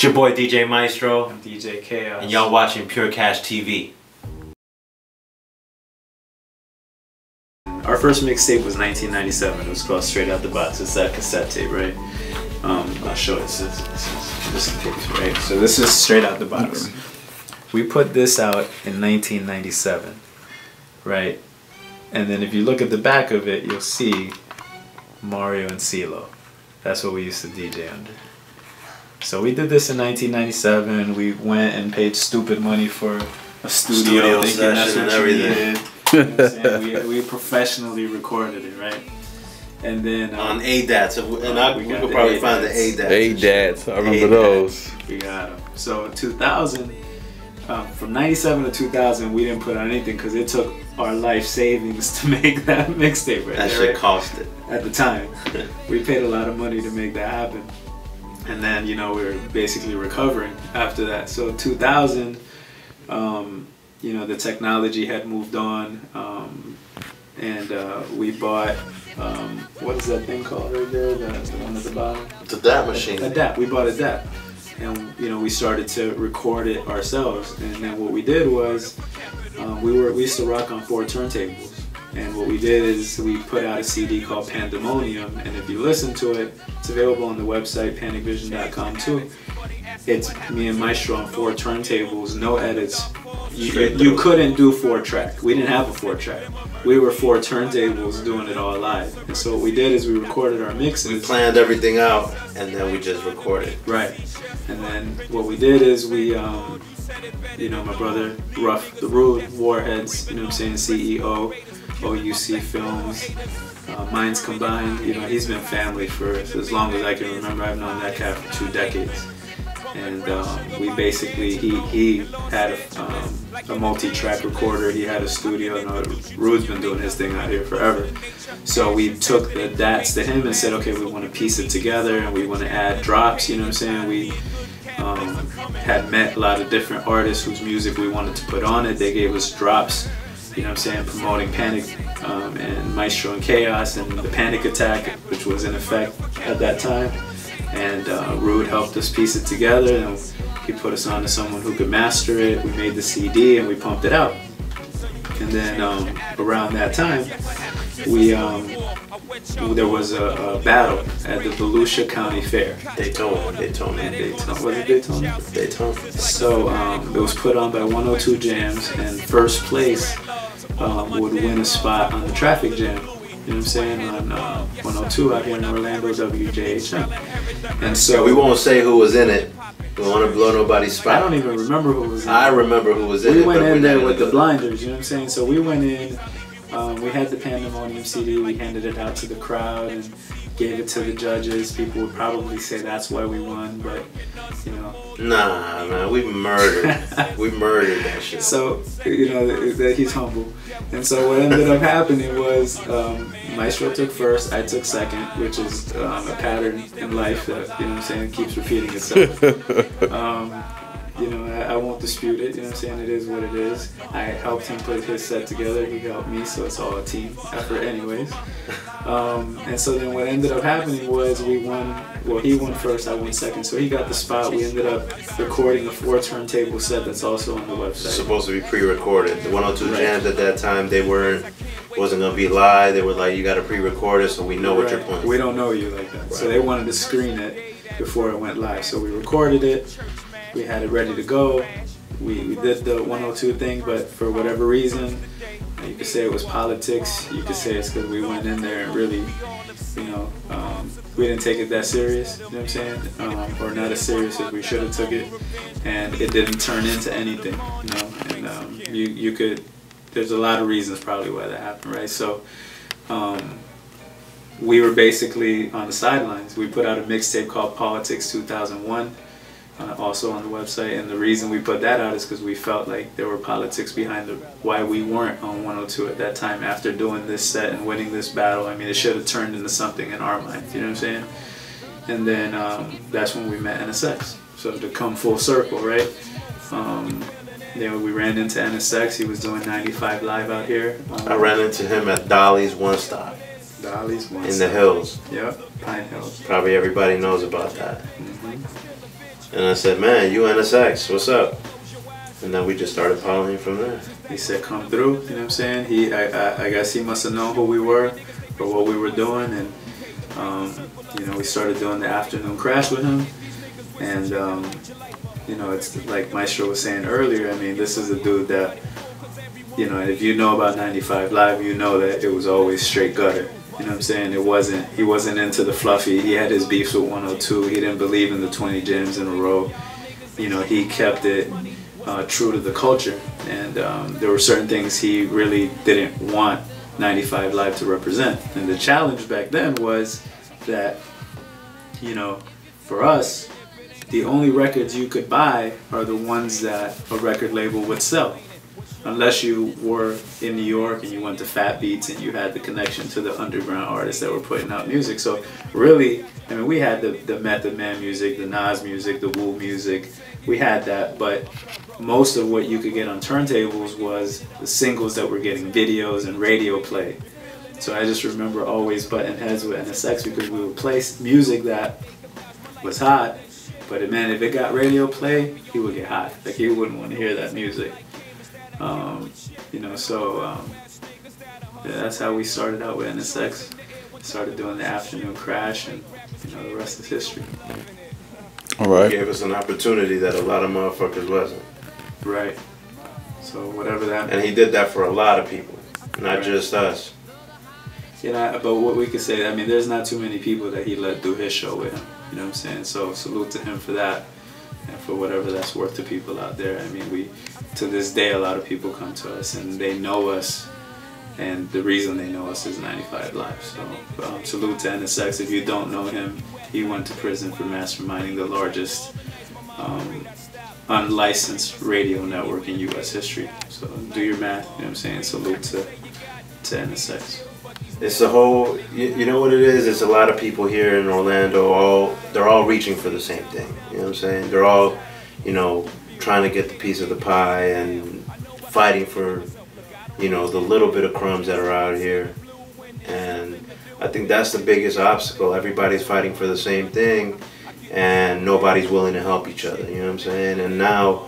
It's your boy DJ Maestro. I'm DJ Chaos. And y'all watching Pure Cash TV. Our first mixtape was 1997. It was called Straight Out the Box. It's that cassette tape, right? I'll show it. This case, right? So this is Straight Out the Box. We put this out in 1997, right? And then if you look at the back of it, you'll see Mario and CeeLo. That's what we used to DJ under. So we did this in 1997. We went and paid stupid money for a studio session and everything. You know what I'm saying? We professionally recorded it, right? And then on ADATs, we could probably find the ADATs. ADATs, I remember those. We got them. So in 2000, from 97 to 2000, we didn't put on anything because it took our life savings to make that mixtape. Right that there, shit right? cost it. At the time. We paid a lot of money to make that happen. And then, you know, we were basically recovering after that. So 2000, you know, the technology had moved on, and we bought, what is that thing called right there, the one at the bottom? The DAT machine. A DAT, we bought a DAT. And, you know, we started to record it ourselves. And then what we did was, we used to rock on 4 turntables. And what we did is we put out a CD called Pandemonium, and if you listen to it, it's available on the website panicvision.com too. It's me and Maestro on 4 turntables, no edits. You couldn't do 4-track. We didn't have a 4-track. We were 4 turntables doing it all live. And so what we did is we recorded our mixes. We planned everything out, and then we just recorded. Right. And then what we did is we, you know, my brother Ruff, the Rude, Warheads, you know what I'm saying, CEO, OUC Films, Minds Combined. You know, he's been family for as long as I can remember. I've known that cat for 2 decades. And we basically, he had a multi-track recorder, he had a studio, and Rude's been doing his thing out here forever. So we took the DATs to him and said, okay, we want to piece it together and we want to add drops, you know what I'm saying? We had met a lot of different artists whose music we wanted to put on it. They gave us drops, you know what I'm saying, promoting Panic and Maestro and Chaos and the Panic Attack, which was in effect at that time. And Rude helped us piece it together, and he put us on to someone who could master it. We made the CD and we pumped it out. And then around that time, there was a battle at the Volusia County Fair. Daytona. Was it Daytona? Daytona. So it was put on by 102 Jams, and first place would win a spot on the traffic jam. You know what I'm saying, on 102 out here in Orlando, WJHM. And so we won't say who was in it. We don't want to blow nobody's spot. I don't even remember who was in it. I remember who was in it. We went in there with the blinders, you know what I'm saying? So we went in, we had the Pandemonium CD, we handed it out to the crowd and gave it to the judges. People would probably say that's why we won, but, you know. Nah, man, we murdered. We murdered that shit. So, you know, that he's humble. And so what ended up happening was Maestro took first, I took second, which is a pattern in life that, you know what I'm saying, keeps repeating itself. You know, I won't dispute it, you know what I'm saying, it is what it is. I helped him put his set together, he helped me, so it's all a team effort anyways. And so then what ended up happening was we won, well, he won first, I won second, so he got the spot. We ended up recording a 4 turntable set that's also on the website. It's supposed to be pre-recorded. The 102 Jams at that time, wasn't gonna be live. They were like, you gotta pre-record it so we know what you're playing. We don't know you like that. So they wanted to screen it before it went live. So we recorded it, we had it ready to go. We did the 102 thing, but for whatever reason, you could say it was politics, you could say it's because we went in there and really, you know, we didn't take it that serious, you know what I'm saying? Or not as serious as we should have took it, and it didn't turn into anything, you know, and you could, there's a lot of reasons probably why that happened, right? So we were basically on the sidelines. We put out a mixtape called Politics 2001, also on the website, and the reason we put that out is because we felt like there were politics behind why we weren't on 102 at that time after doing this set and winning this battle. I mean, it should have turned into something in our minds, you know what I'm saying? And then that's when we met NSX. So to come full circle, right? You know, we ran into NSX, he was doing 95 Live out here. I ran into him at Dolly's One Stop. Dolly's One Stop. In the hills. Yep, Pine Hills. Probably everybody knows about that. And I said, man, you NSX, what's up? And then we just started piling from there. He said, come through, you know what I'm saying? I guess he must have known who we were or what we were doing. And, you know, we started doing the afternoon crash with him. And, you know, it's like Maestro was saying earlier, I mean, this is a dude that, you know, if you know about 95 Live, you know that it was always straight gutter. You know what I'm saying? He wasn't into the fluffy. He had his beefs with 102. He didn't believe in the 20 gyms in a row. You know, he kept it true to the culture. And there were certain things he really didn't want 95 Live to represent. And the challenge back then was that, you know, for us, the only records you could buy are the ones that a record label would sell. Unless you were in New York and you went to Fat Beats and you had the connection to the underground artists that were putting out music. So really, I mean, we had the Method Man music, the Nas music, the Wu music. We had that, but most of what you could get on turntables was the singles that were getting videos and radio play. So I just remember always butting heads with NSX because we would play music that was hot, but man, if it got radio play, he would get hot. Like, he wouldn't want to hear that music. You know, so yeah, that's how we started out with NSX. Started doing the afternoon crash, and you know, the rest is history. All right. He gave us an opportunity that a lot of motherfuckers wasn't. Right. So whatever that. And he did that for a lot of people, not Right. just us. You know, but what we could say, I mean, there's not too many people that he let do his show with him. You know what I'm saying? So salute to him for that, and for whatever that's worth to people out there. I mean, to this day, a lot of people come to us and they know us, and the reason they know us is 95 Live. So salute to NSX. If you don't know him, he went to prison for masterminding the largest unlicensed radio network in U.S. history. So do your math. You know what I'm saying? Salute to NSX. It's a whole, you know what it is? It's a lot of people here in Orlando, they're all reaching for the same thing. You know what I'm saying? They're all, you know, trying to get the piece of the pie and fighting for, you know, the little bit of crumbs that are out here. And I think that's the biggest obstacle. Everybody's fighting for the same thing and nobody's willing to help each other. You know what I'm saying? And now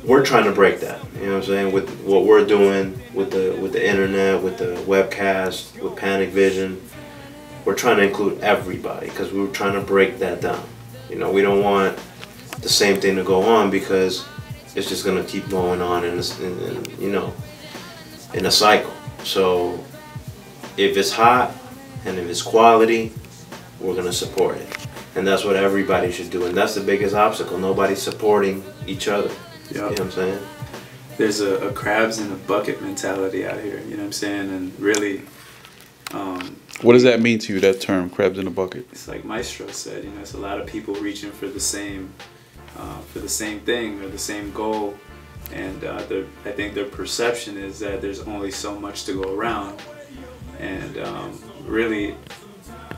we're trying to break that. You know what I'm saying? With what we're doing with the internet, with the webcast, with Panic Vision, we're trying to include everybody because we're trying to break that down. You know, we don't want the same thing to go on because it's just going to keep going on in you know, in a cycle. So if it's hot and if it's quality, we're going to support it. And that's what everybody should do. And that's the biggest obstacle. Nobody's supporting each other. Yep. You know what I'm saying? There's a crabs in a bucket mentality out here. You know what I'm saying? And really, what does that mean to you, that term, crabs in a bucket? it's like Maestro said, you know, it's a lot of people reaching for the same thing or the same goal. And I think their perception is that there's only so much to go around. And really,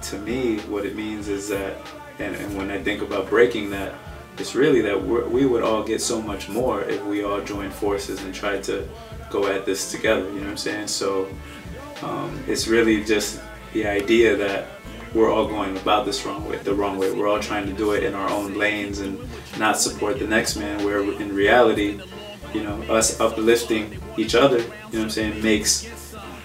to me, what it means is that, and when I think about breaking that, it's really that we would all get so much more if we all joined forces and tried to go at this together, you know what I'm saying? So it's really just the idea that we're all going about this the wrong way. We're all trying to do it in our own lanes and not support the next man, where in reality, you know, us uplifting each other, you know what I'm saying, makes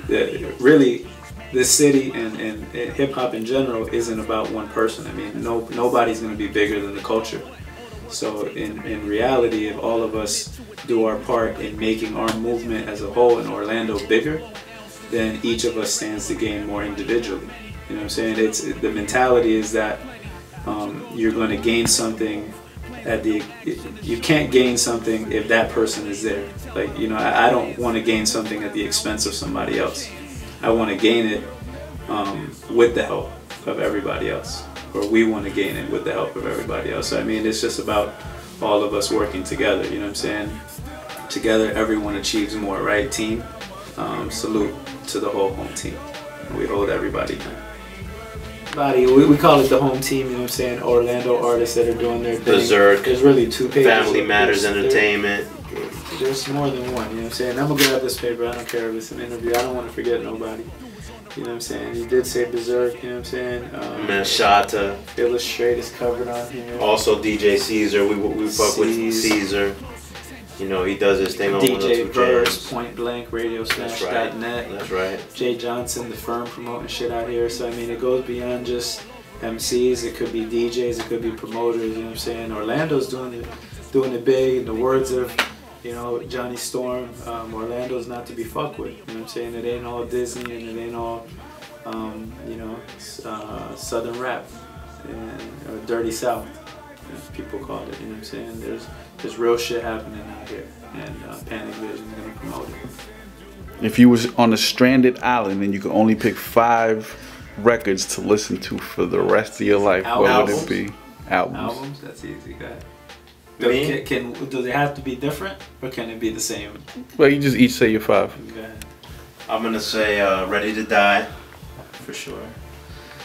really this city and hip-hop in general isn't about one person. I mean, nobody's going to be bigger than the culture. So in reality, if all of us do our part in making our movement as a whole in Orlando bigger, then each of us stands to gain more individually. You know what I'm saying? The mentality is that you're going to gain something you can't gain something if that person is there. Like, you know, I don't want to gain something at the expense of somebody else. I want to gain it with the help of everybody else. Or we want to gain it with the help of everybody else. So, I mean, it's just about all of us working together, you know what I'm saying? Together, everyone achieves more, right? Team, salute to the whole home team. We hold everybody down. We call it the home team, you know what I'm saying? Orlando artists that are doing their thing. Berserk. There's really 2 pages. Family Matters Entertainment. There's more than one, you know what I'm saying? I'm going to grab this paper. I don't care if it's an interview. I don't want to forget nobody. You know what I'm saying? He did say Berserk, you know what I'm saying? Man, Shatta. Illustrate is covered on here. Also DJ Caesar, we fuck with Caesar. You know, he does his thing on DJ 102 Verse, Jams. Point Blank, RadioSmash.net. That's right. Jay Johnson, the firm, promoting shit out here. So I mean, it goes beyond just MCs. It could be DJs. It could be promoters. You know what I'm saying? Orlando's doing it big. In the words of, you know, Johnny Storm, Orlando's not to be fucked with. You know what I'm saying? It ain't all Disney and it ain't all, you know, Southern rap or Dirty South, as people call it. You know what I'm saying? There's real shit happening out here, and Panic Vision is gonna promote it. If you was on a stranded island and you could only pick 5 records to listen to for the rest of your life, what would it be? Albums? That's easy, guy. Do they have to be different, or can it be the same? Well, you just each say your 5. Okay. I'm gonna say Ready to Die. For sure.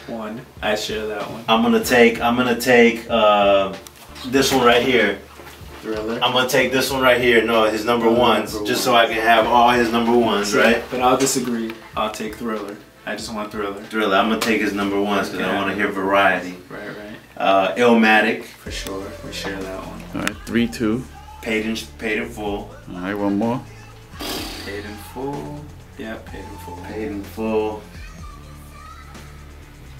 1. I share that one. I'm gonna take this one right here. Thriller. I'm gonna take this one right here. No, his number ones, just so I can have all his number ones, right? But I'll disagree. I'll take Thriller. I just want Thriller. Thriller. I'm gonna take his number ones because I want to hear variety. Right. Illmatic. For sure. We share that one. All right, 3, 2. Paid in Full. All right, one more. Paid in Full. Yeah, Paid in Full. Paid in Full.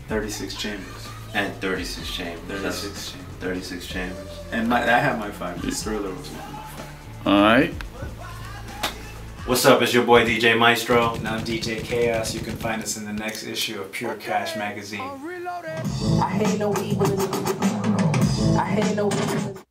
36 Chambers. And 36 Chambers. 36 Chambers. 36 Chambers. And I had my 5. This Thriller was one of my 5. All right. What's up? It's your boy DJ Maestro. And I'm DJ Chaos. You can find us in the next issue of Pure Cash Magazine. I hate no evil. I hate no evil.